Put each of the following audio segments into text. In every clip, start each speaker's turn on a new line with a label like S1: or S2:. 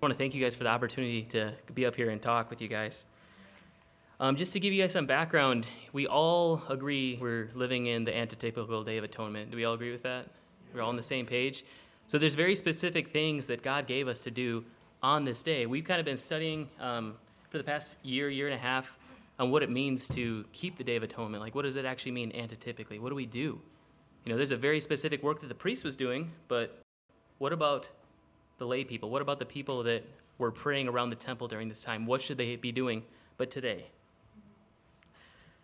S1: I want to thank you guys for the opportunity to be up here and talk with you guys. Just to give you guys some background, we all agree we're living in the antitypical Day of Atonement. Do we all agree with that? We're all on the same page? So there's very specific things that God gave us to do on this day. We've kind of been studying for the past year and a half on what it means to keep the Day of Atonement. Like, what does it actually mean antitypically? What do we do? You know, there's a very specific work that the priest was doing, but what about the lay people? What about the people that were praying around the temple during this time? What should they be doing but today?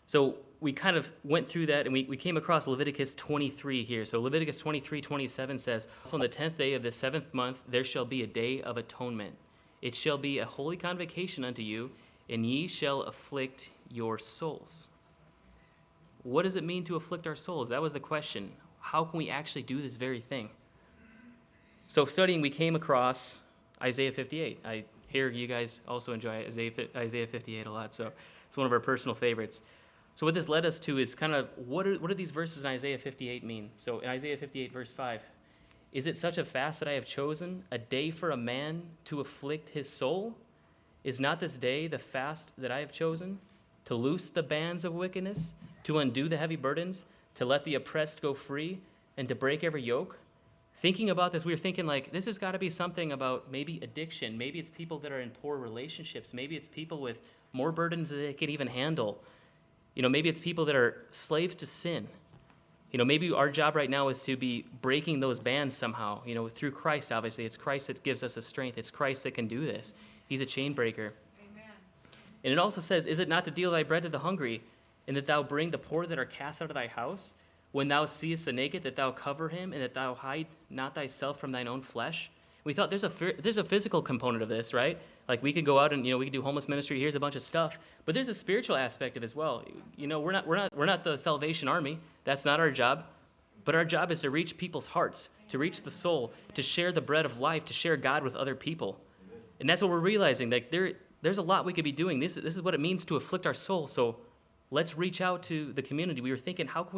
S1: So we kind of went through that, and we came across Leviticus 23 here. So Leviticus 23:27 says, "So on the 10th day of the 7th month there shall be a day of atonement. It shall be a holy convocation unto you, and ye shall afflict your souls." What does it mean to afflict our souls? That was the question. How can we actually do this very thing? So studying, we came across Isaiah 58. I hear you guys also enjoy Isaiah 58 a lot, so it's one of our personal favorites. So what this led us to is kind of, what do these verses in Isaiah 58 mean? So in Isaiah 58, verse 5, "Is it such a fast that I have chosen, a day for a man to afflict his soul? Is not this day the fast that I have chosen, to loose the bands of wickedness, to undo the heavy burdens, to let the oppressed go free, and to break every yoke?" Thinking about this, we were thinking, like, this has got to be something about maybe addiction. Maybe it's people that are in poor relationships. Maybe it's people with more burdens than they can even handle. You know, maybe it's people that are slaves to sin. You know, maybe our job right now is to be breaking those bands somehow. You know, through Christ, obviously. It's Christ that gives us the strength. It's Christ that can do this. He's a chain breaker. Amen. And it also says, "Is it not to deal thy bread to the hungry, and that thou bring the poor that are cast out of thy house? When thou seest the naked, that thou cover him, and that thou hide not thyself from thine own flesh?" We thought there's a physical component of this, right? Like, we could go out and, you know, we could do homeless ministry. Here's a bunch of stuff, but there's a spiritual aspect of it as well. You know, we're not the Salvation Army. That's not our job. But our job is to reach people's hearts, to reach the soul, to share the bread of life, to share God with other people. And that's what we're realizing. Like, there's a lot we could be doing. This is what it means to afflict our soul. So let's reach out to the community. We were thinking, how can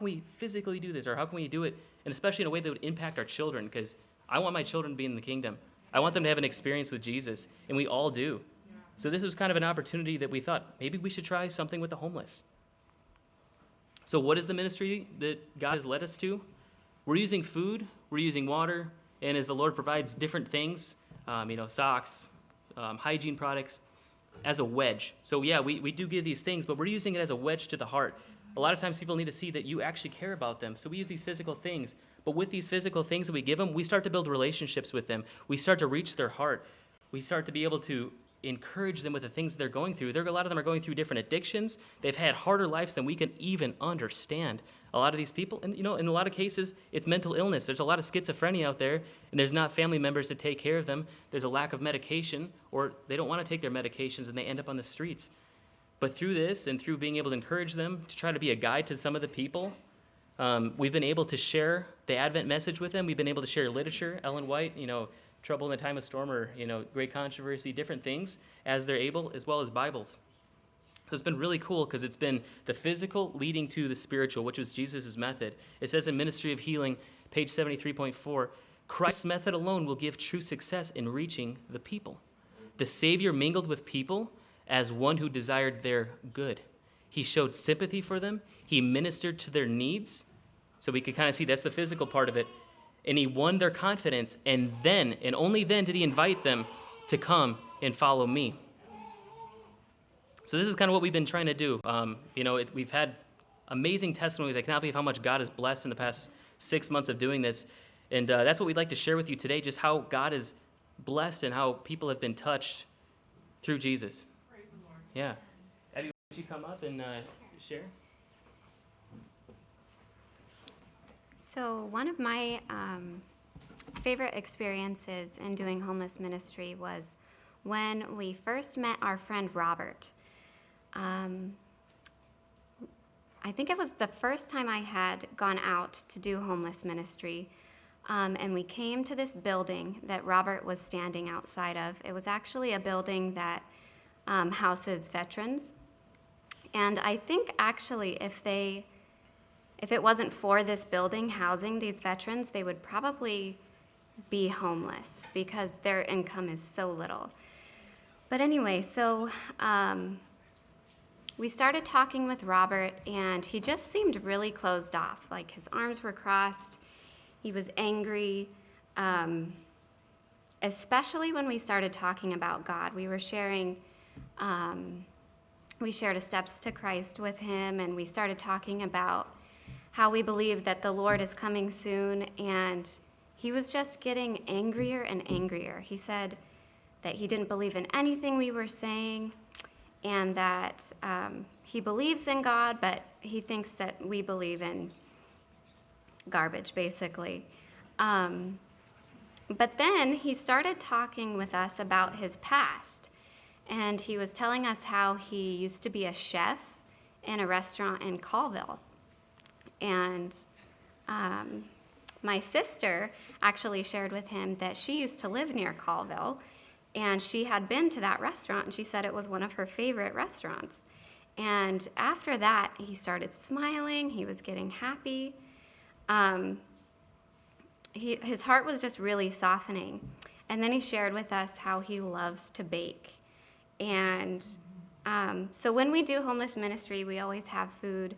S1: we physically do this, or how can we do it, and especially in a way that would impact our children? Because I want my children to be in the kingdom. I want them to have an experience with Jesus, and we all do. So this was kind of an opportunity that we thought, maybe we should try something with the homeless. So what is the ministry that God has led us to? We're using food, we're using water, and as the Lord provides different things, socks, hygiene products, as a wedge. So yeah, we do give these things, but we're using it as a wedge to the heart. A lot of times people need to see that you actually care about them. So we use these physical things. But with these physical things that we give them, we start to build relationships with them. We start to reach their heart. We start to be able to encourage them with the things they're going through. A lot of them are going through different addictions. They've had harder lives than we can even understand. A lot of these people, and, you know, in a lot of cases, it's mental illness. There's a lot of schizophrenia out there, and there's not family members to take care of them. There's a lack of medication, or they don't want to take their medications, and they end up on the streets. But through this and through being able to encourage them, to try to be a guide to some of the people, we've been able to share the Advent message with them. We've been able to share literature, Ellen White, Trouble in the Time of Storm, or, Great Controversy, different things as they're able, as well as Bibles. So it's been really cool because it's been the physical leading to the spiritual, which was Jesus' method. It says in Ministry of Healing, page 73.4, "Christ's method alone will give true success in reaching the people. The Savior mingled with people as one who desired their good. He showed sympathy for them. He ministered to their needs." So we could kind of see that's the physical part of it. "And he won their confidence, and then, and only then, did he invite them to come and follow me." So this is kind of what we've been trying to do. We've had amazing testimonies. I cannot believe how much God has blessed in the past 6 months of doing this. And that's what we'd like to share with you today, just how God is blessed and how people have been touched through Jesus. Praise the Lord. Yeah. Abby, would you come up and share?
S2: So one of my favorite experiences in doing homeless ministry was when we first met our friend Robert. I think it was the first time I had gone out to do homeless ministry, and we came to this building that Robert was standing outside of. It was actually a building that houses veterans, and I think actually if it wasn't for this building housing these veterans, they would probably be homeless because their income is so little. But anyway, so we started talking with Robert, and he just seemed really closed off. Like his arms were crossed. He was angry, especially when we started talking about God. We were sharing, we shared a steps to Christ with him, and we started talking about how we believe that the Lord is coming soon, and he was just getting angrier and angrier. He said that he didn't believe in anything we were saying, and that he believes in God, but he thinks that we believe in garbage, basically. But then he started talking with us about his past, and he was telling us how he used to be a chef in a restaurant in Colville. And my sister actually shared with him that she used to live near Colville, and she had been to that restaurant, and she said it was one of her favorite restaurants. And after that, he started smiling. He was getting happy. His heart was just really softening. And then he shared with us how he loves to bake. And so when we do homeless ministry, we always have food.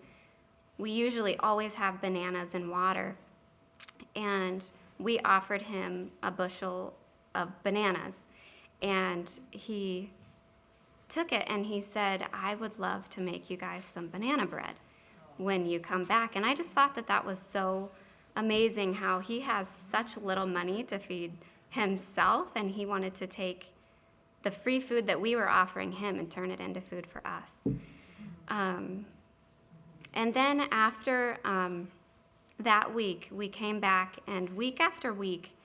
S2: We usually always have bananas and water. And we offered him a bushel of bananas. And he took it and he said, I would love to make you guys some banana bread when you come back. And I just thought that that was so amazing how he has such little money to feed himself, and he wanted to take the free food that we were offering him and turn it into food for us. And then after that week, we came back, and week after week,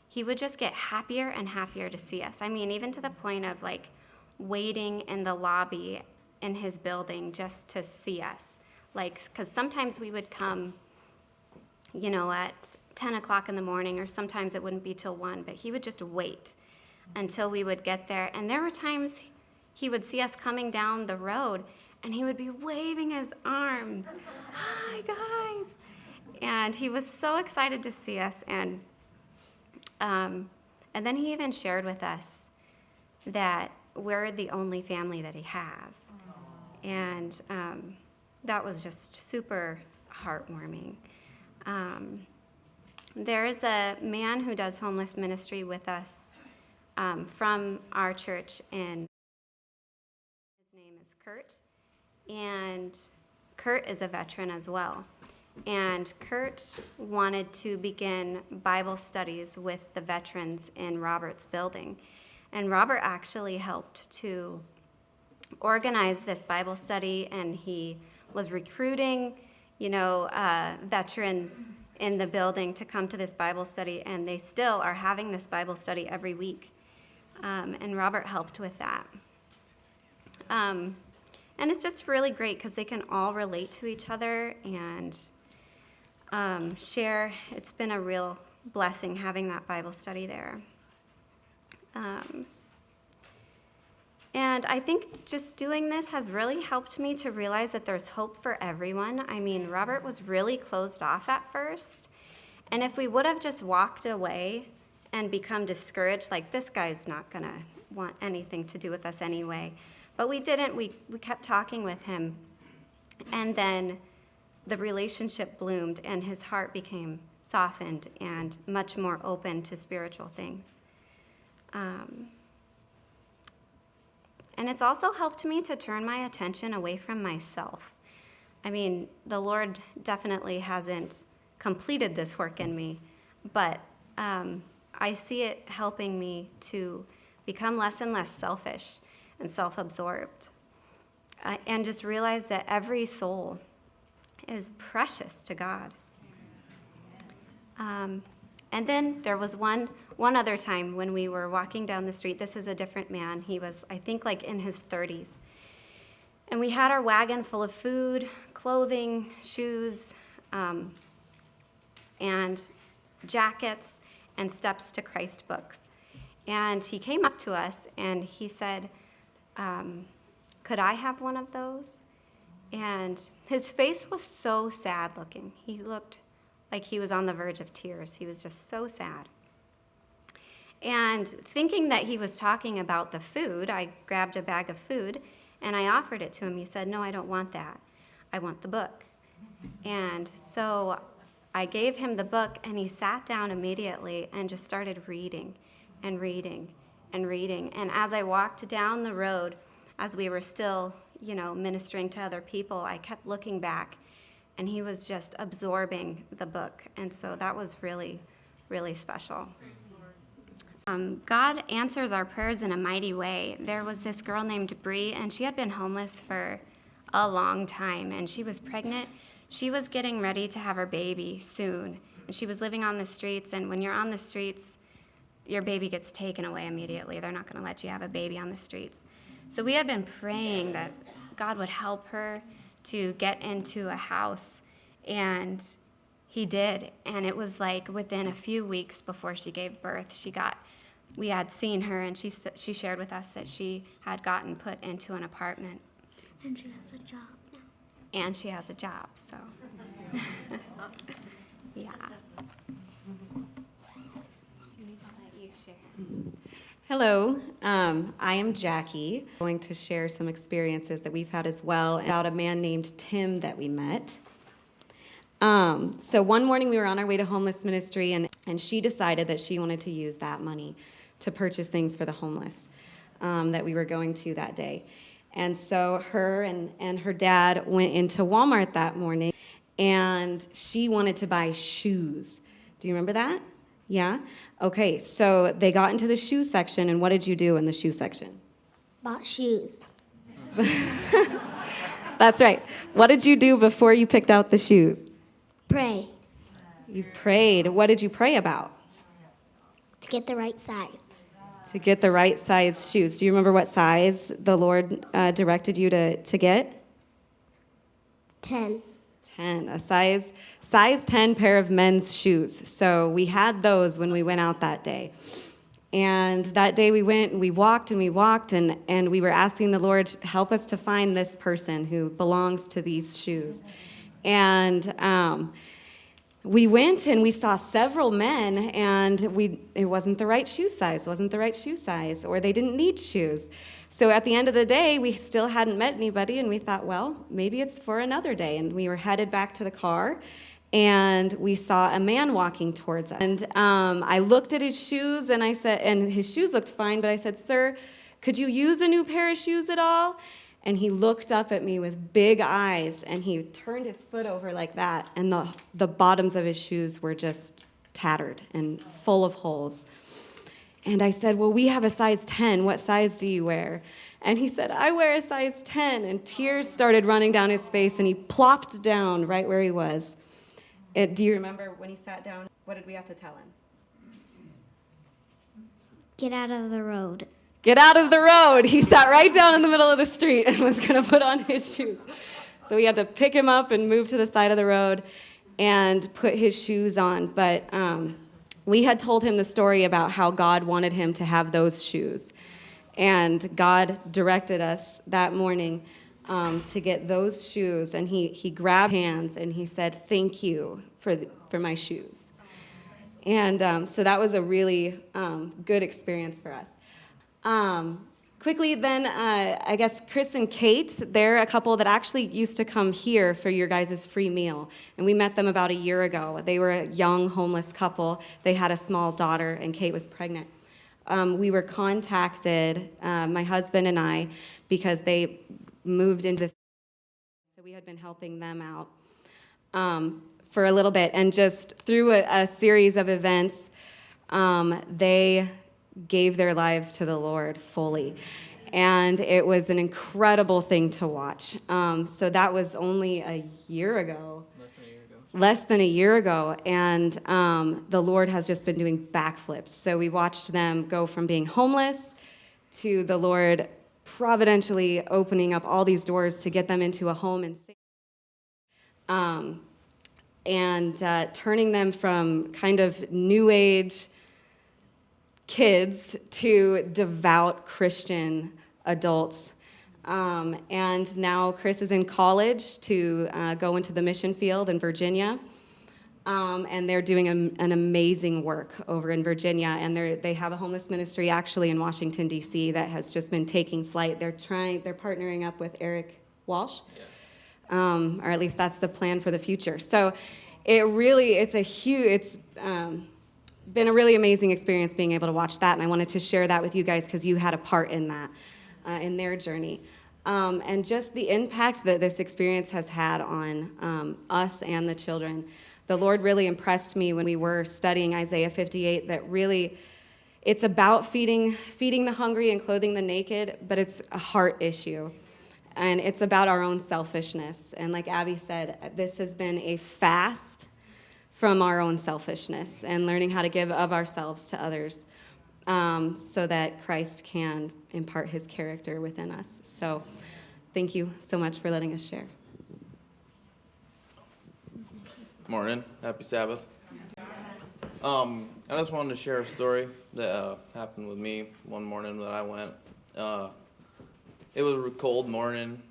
S2: he would just get happier and happier to see us. I mean, even to the point of like waiting in the lobby in his building just to see us. Like, because sometimes we would come, you know, at 10 o'clock in the morning, or sometimes it wouldn't be till 1, but he would just wait until we would get there. And there were times he would see us coming down the road, and he would be waving his arms. Hi, guys. And he was so excited to see us. And then he even shared with us that we're the only family that he has. And that was just super heartwarming. There is a man who does homeless ministry with us from our church, and his name is Kurt. And Kurt is a veteran as well. And Kurt wanted to begin Bible studies with the veterans in Robert's building. And Robert actually helped to organize this Bible study, and he was recruiting, you know, veterans in the building to come to this Bible study, and they still are having this Bible study every week. And Robert helped with that. And it's just really great because they can all relate to each other and share. It's been a real blessing having that Bible study there. And I think just doing this has really helped me to realize that there's hope for everyone. I mean, Robert was really closed off at first. And if we would have just walked away and become discouraged, like, this guy's not going to want anything to do with us anyway. But we didn't. We kept talking with him. And then the relationship bloomed, and his heart became softened and much more open to spiritual things. And it's also helped me to turn my attention away from myself. I mean, the Lord definitely hasn't completed this work in me, but I see it helping me to become less and less selfish and self-absorbed, and just realize that every soul is precious to God. And then there was one other time when we were walking down the street. This is a different man. He was, I think, like in his 30s. And we had our wagon full of food, clothing, shoes, and jackets, and Steps to Christ books. And he came up to us and he said, could I have one of those? And his face was so sad looking. He looked like he was on the verge of tears. He was just so sad. And thinking that he was talking about the food, I grabbed a bag of food and I offered it to him. He said, "No, I don't want that. I want the book." And so I gave him the book, and he sat down immediately and just started reading and reading and reading. And as I walked down the road, as we were still, ministering to other people, I kept looking back, and he was just absorbing the book. And so that was really, really special. God answers our prayers in a mighty way. There was this girl named Bree, and she had been homeless for a long time, and she was pregnant. She was getting ready to have her baby soon, and she was living on the streets, and when you're on the streets, your baby gets taken away immediately. They're not going to let you have a baby on the streets. So we had been praying that God would help her to get into a house, and he did. And it was like within a few weeks before she gave birth, we had seen her, and she shared with us that she had gotten put into an apartment.
S3: And she has a job now.
S2: And she has a job, so. Yeah. You share.
S4: Hello, I am Jackie. I'm going to share some experiences that we've had as well about a man named Tim that we met. So one morning we were on our way to homeless ministry, and she decided that she wanted to use that money to purchase things for the homeless that we were going to that day. And so her and her dad went into Walmart that morning, and she wanted to buy shoes. Do you remember that? Yeah? Okay, so they got into the shoe section, and what did you do in the shoe section?
S3: Bought shoes.
S4: That's right. What did you do before you picked out the shoes?
S3: Pray
S4: You prayed. What did you pray about?
S3: to get the right size.
S4: To get the right size shoes. Do you remember what size the Lord directed you to get?
S3: 10.
S4: 10, a size 10 pair of men's shoes. So we had those when we went out that day. And that day we went and we walked and we walked, and we were asking the Lord to help us to find this person who belongs to these shoes. And we went and we saw several men, and it wasn't the right shoe size, or they didn't need shoes. So at the end of the day, we still hadn't met anybody, and we thought, well, maybe it's for another day. And we were headed back to the car, and we saw a man walking towards us. And I looked at his shoes, and I said, and his shoes looked fine, but I said, "Sir, could you use a new pair of shoes at all?" And he looked up at me with big eyes, and he turned his foot over like that, and the bottoms of his shoes were just tattered and full of holes. And I said, "Well, we have a size 10. What size do you wear?" And he said, "I wear a size 10. And tears started running down his face, and he plopped down right where he was. Do you remember when he sat down? What did we have to tell him?
S3: Get out of the road.
S4: Get out of the road. He sat right down in the middle of the street and was going to put on his shoes. So we had to pick him up and move to the side of the road and put his shoes on. But we had told him the story about how God wanted him to have those shoes. And God directed us that morning to get those shoes. And he grabbed hands and he said, "Thank you for my shoes." And so that was a really good experience for us. Quickly then, I guess Chris and Kate, they're a couple that actually used to come here for your guys' free meal. And we met them about a year ago. They were a young homeless couple. They had a small daughter, and Kate was pregnant. We were contacted, my husband and I, because they moved into this. So we had been helping them out for a little bit. And just through a series of events, they gave their lives to the Lord fully. And it was an incredible thing to watch. So that was only a year ago. Less than a year ago. And the Lord has just been doing backflips. So we watched them go from being homeless to the Lord providentially opening up all these doors to get them into a home and turning them from kind of new age kids to devout Christian adults. And now Chris is in college to go into the mission field in Virginia. And they're doing an amazing work over in Virginia. And they have a homeless ministry actually in Washington, D.C. that has just been taking flight. They're partnering up with Eric Walsh. Yeah. Or at least that's the plan for the future. So it's been a really amazing experience being able to watch that. And I wanted to share that with you guys because you had a part in that, in their journey. And just the impact that this experience has had on us and the children. The Lord really impressed me when we were studying Isaiah 58 that really it's about feeding the hungry and clothing the naked, but it's a heart issue. And it's about our own selfishness. And like Abby said, this has been a fast from our own selfishness and learning how to give of ourselves to others so that Christ can impart his character within us. So thank you so much for letting us share.
S5: Morning. Happy Sabbath. I just wanted to share a story that happened with me one morning that I went. It was a cold morning.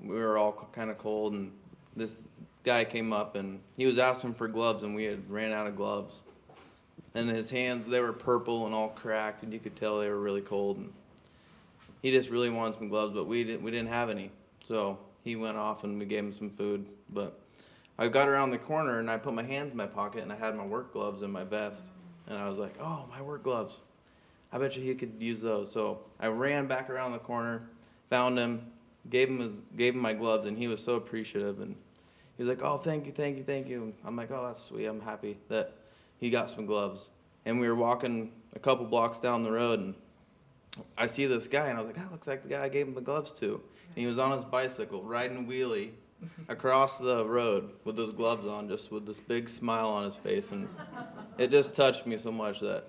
S5: We were all kind of cold, and this guy came up, and he was asking for gloves, and we had ran out of gloves. And his hands, they were purple and all cracked, and you could tell they were really cold. And he just really wanted some gloves, but we didn't have any. So he went off, and we gave him some food. But I got around the corner, and I put my hands in my pocket, and I had my work gloves in my vest. And I was like, oh, my work gloves. I bet you he could use those. So I ran back around the corner, found him, gave him my gloves, and he was so appreciative. And he was like, oh, thank you. I'm like, oh, that's sweet. I'm happy that he got some gloves. And we were walking a couple blocks down the road, and I see this guy, and I was like, that looks like the guy I gave him the gloves to. And he was on his bicycle, riding a wheelie across the road with those gloves on, just with this big smile on his face. And it just touched me so much that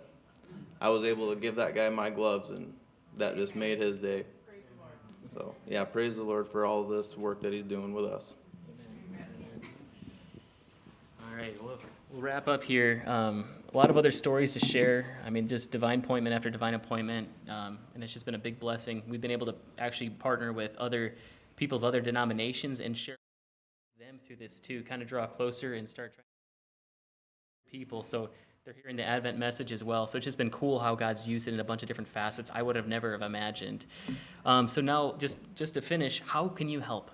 S5: I was able to give that guy my gloves, and that just made his day. So, yeah, praise the Lord for all of this work that he's doing with us.
S1: All right, we'll wrap up here. A lot of other stories to share. I mean, just divine appointment after divine appointment, and it's just been a big blessing. We've been able to actually partner with other people of other denominations and share them through this too, kind of draw closer and start trying to people. So they're hearing the Advent message as well. So it's just been cool how God's used it in a bunch of different facets I would have never have imagined. So now, just to finish, how can you help?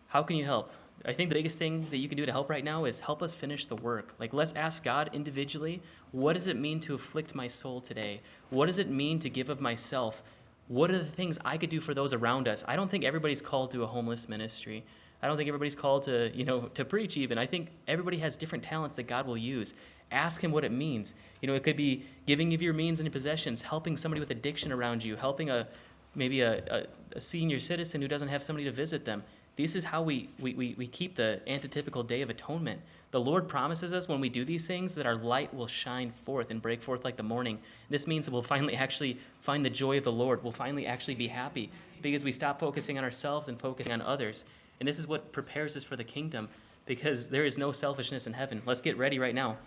S1: How can you help? I think the biggest thing that you can do to help right now is help us finish the work. Like, let's ask God individually, what does it mean to afflict my soul today? What does it mean to give of myself? What are the things I could do for those around us? I don't think everybody's called to a homeless ministry. I don't think everybody's called to, to preach even. I think everybody has different talents that God will use. Ask him what it means. It could be giving of your means and your possessions, helping somebody with addiction around you, helping maybe a senior citizen who doesn't have somebody to visit them. This is how we keep the antitypical Day of Atonement. The Lord promises us when we do these things that our light will shine forth and break forth like the morning. This means that we'll finally actually find the joy of the Lord. We'll finally actually be happy because we stop focusing on ourselves and focusing on others. And this is what prepares us for the kingdom, because there is no selfishness in heaven. Let's get ready right now.